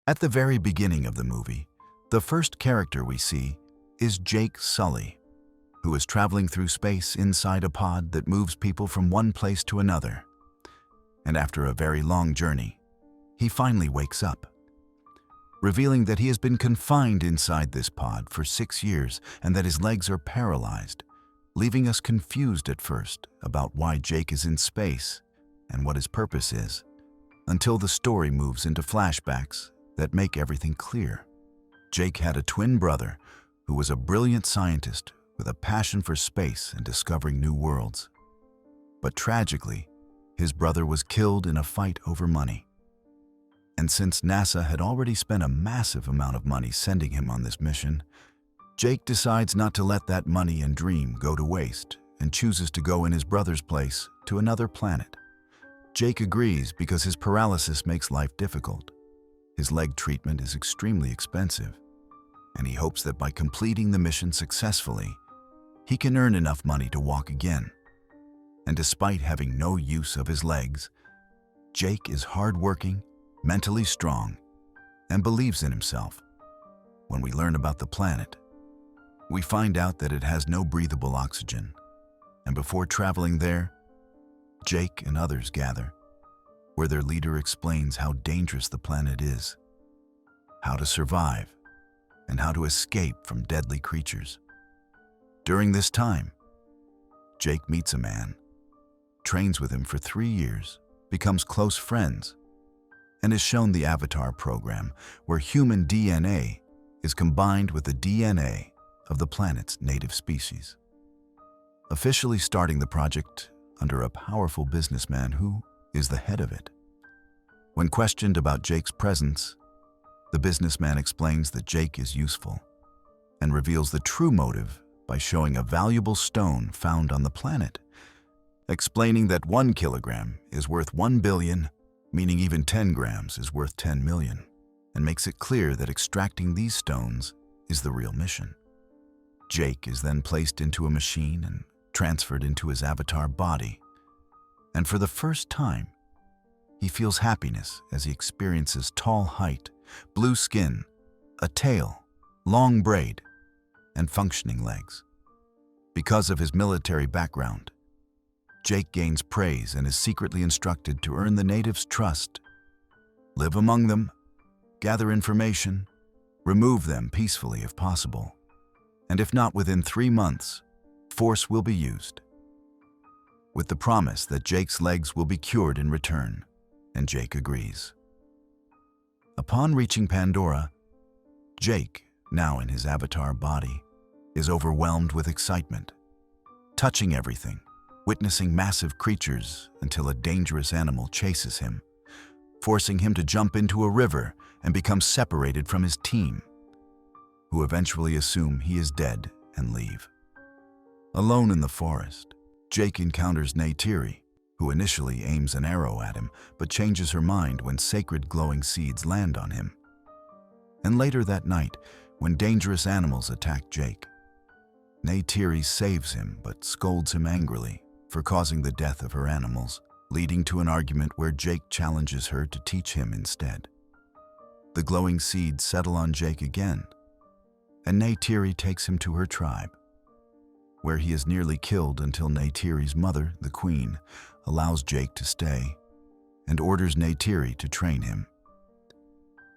At the very beginning of the movie, the first character we see is Jake Sully, who is traveling through space inside a pod that moves people from one place to another. And after a very long journey, he finally wakes up, revealing that he has been confined inside this pod for 6 years and that his legs are paralyzed, leaving us confused at first about why Jake is in space and what his purpose is, until the story moves into flashbacks that make everything clear. Jake had a twin brother who was a brilliant scientist with a passion for space and discovering new worlds. But tragically, his brother was killed in a fight over money. And since NASA had already spent a massive amount of money sending him on this mission, Jake decides not to let that money and dream go to waste and chooses to go in his brother's place to another planet. Jake agrees because his paralysis makes life difficult. His leg treatment is extremely expensive, and he hopes that by completing the mission successfully, he can earn enough money to walk again. And despite having no use of his legs, Jake is hardworking, mentally strong, and believes in himself. When we learn about the planet, we find out that it has no breathable oxygen, and before traveling there, Jake and others gather, where their leader explains how dangerous the planet is, how to survive, and how to escape from deadly creatures. During this time, Jake meets a man, trains with him for 3 years, becomes close friends, and is shown the Avatar program, where human DNA is combined with the DNA of the planet's native species, officially starting the project under a powerful businessman who is the head of it. When questioned about Jake's presence, the businessman explains that Jake is useful and reveals the true motive by showing a valuable stone found on the planet, explaining that 1 kilogram is worth 1 billion, meaning even 10 grams is worth 10 million, and makes it clear that extracting these stones is the real mission. Jake is then placed into a machine and transferred into his avatar body, and for the first time, he feels happiness as he experiences tall height, blue skin, a tail, long braid, and functioning legs. Because of his military background, Jake gains praise and is secretly instructed to earn the natives' trust, live among them, gather information, remove them peacefully if possible, and if not within 3 months, force will be used, with the promise that Jake's legs will be cured in return, and Jake agrees. Upon reaching Pandora, Jake, now in his avatar body, is overwhelmed with excitement, touching everything, witnessing massive creatures until a dangerous animal chases him, forcing him to jump into a river and become separated from his team, who eventually assume he is dead and leave. Alone in the forest, Jake encounters Neytiri, who initially aims an arrow at him but changes her mind when sacred glowing seeds land on him. And later that night, when dangerous animals attack Jake, Neytiri saves him but scolds him angrily for causing the death of her animals, leading to an argument where Jake challenges her to teach him instead. The glowing seeds settle on Jake again, and Neytiri takes him to her tribe, where he is nearly killed until Neytiri's mother, the queen, allows Jake to stay and orders Neytiri to train him.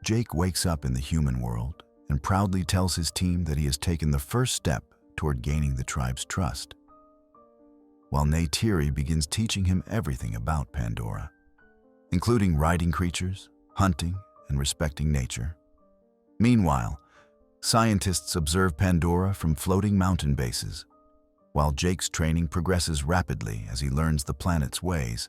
Jake wakes up in the human world and proudly tells his team that he has taken the first step toward gaining the tribe's trust, while Neytiri begins teaching him everything about Pandora, including riding creatures, hunting, and respecting nature. Meanwhile, scientists observe Pandora from floating mountain bases, while Jake's training progresses rapidly as he learns the planet's ways.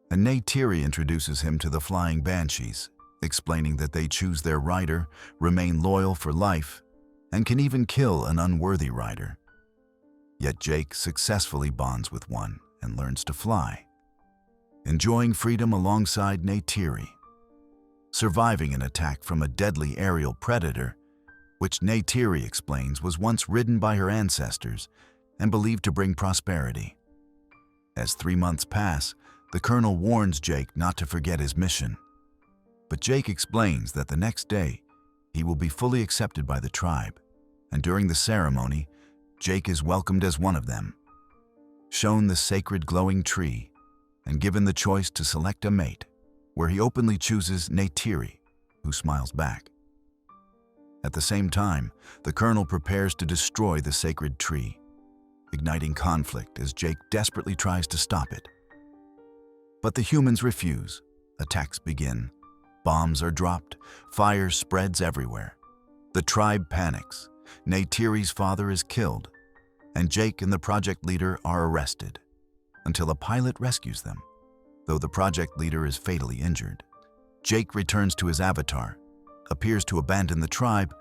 And Neytiri introduces him to the flying banshees, explaining that they choose their rider, remain loyal for life, and can even kill an unworthy rider. Yet Jake successfully bonds with one and learns to fly, enjoying freedom alongside Neytiri, surviving an attack from a deadly aerial predator, which Neytiri explains was once ridden by her ancestors and believed to bring prosperity. As 3 months pass, the colonel warns Jake not to forget his mission, But Jake explains that the next day, he will be fully accepted by the tribe, and during the ceremony, Jake is welcomed as one of them, shown the sacred glowing tree, and given the choice to select a mate, where he openly chooses Neytiri, who smiles back. At the same time, the colonel prepares to destroy the sacred tree, igniting conflict as Jake desperately tries to stop it. But the humans refuse. Attacks begin. Bombs are dropped. Fire spreads everywhere. The tribe panics. Neytiri's father is killed, and Jake and the project leader are arrested, until a pilot rescues them. Though the project leader is fatally injured, Jake returns to his avatar, appears to abandon the tribe,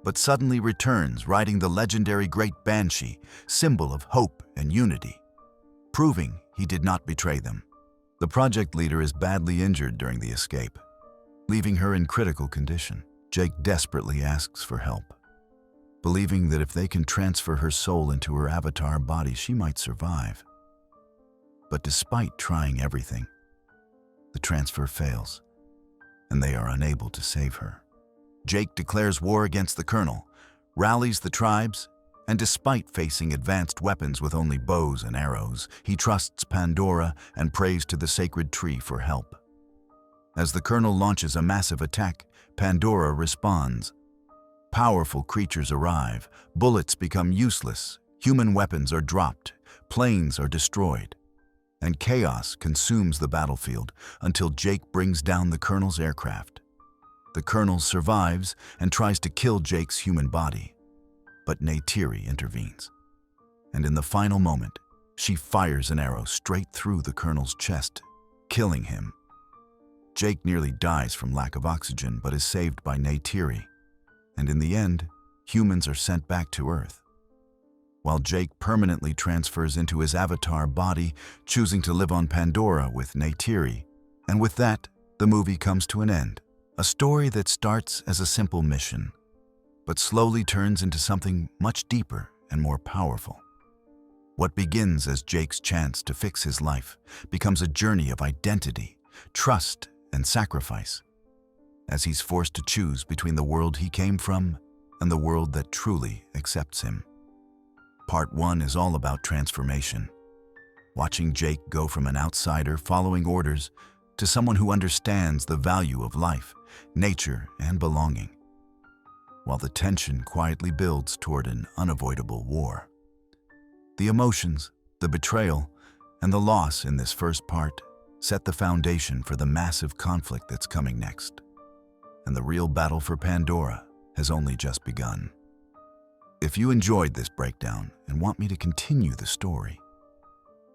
but suddenly returns riding the legendary Great Banshee, symbol of hope and unity, proving he did not betray them. The project leader is badly injured during the escape, leaving her in critical condition. Jake desperately asks for help, believing that if they can transfer her soul into her avatar body, she might survive. But despite trying everything, the transfer fails, and they are unable to save her. Jake declares war against the colonel, rallies the tribes, and despite facing advanced weapons with only bows and arrows, he trusts Pandora and prays to the sacred tree for help. As the colonel launches a massive attack, Pandora responds. Powerful creatures arrive, bullets become useless, human weapons are dropped, planes are destroyed, and chaos consumes the battlefield until Jake brings down the colonel's aircraft. The colonel survives and tries to kill Jake's human body, but Neytiri intervenes. And in the final moment, she fires an arrow straight through the colonel's chest, killing him. Jake nearly dies from lack of oxygen but is saved by Neytiri, and in the end, humans are sent back to Earth, while Jake permanently transfers into his avatar body, choosing to live on Pandora with Neytiri. And with that, the movie comes to an end. A story that starts as a simple mission, but slowly turns into something much deeper and more powerful. What begins as Jake's chance to fix his life becomes a journey of identity, trust, and sacrifice, as he's forced to choose between the world he came from and the world that truly accepts him. Part 1 is all about transformation, watching Jake go from an outsider following orders to someone who understands the value of life, nature, and belonging, while the tension quietly builds toward an unavoidable war. The emotions, the betrayal, and the loss in this first part set the foundation for the massive conflict that's coming next, and the real battle for Pandora has only just begun. If you enjoyed this breakdown and want me to continue the story,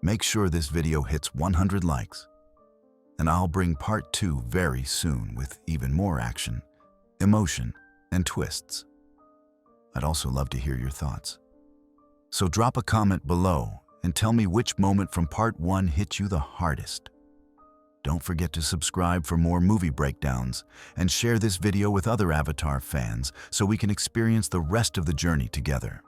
make sure this video hits 100 likes, and I'll bring part 2 very soon with even more action, emotion, and twists. I'd also love to hear your thoughts. So drop a comment below and tell me which moment from part 1 hit you the hardest. Don't forget to subscribe for more movie breakdowns and share this video with other Avatar fans so we can experience the rest of the journey together.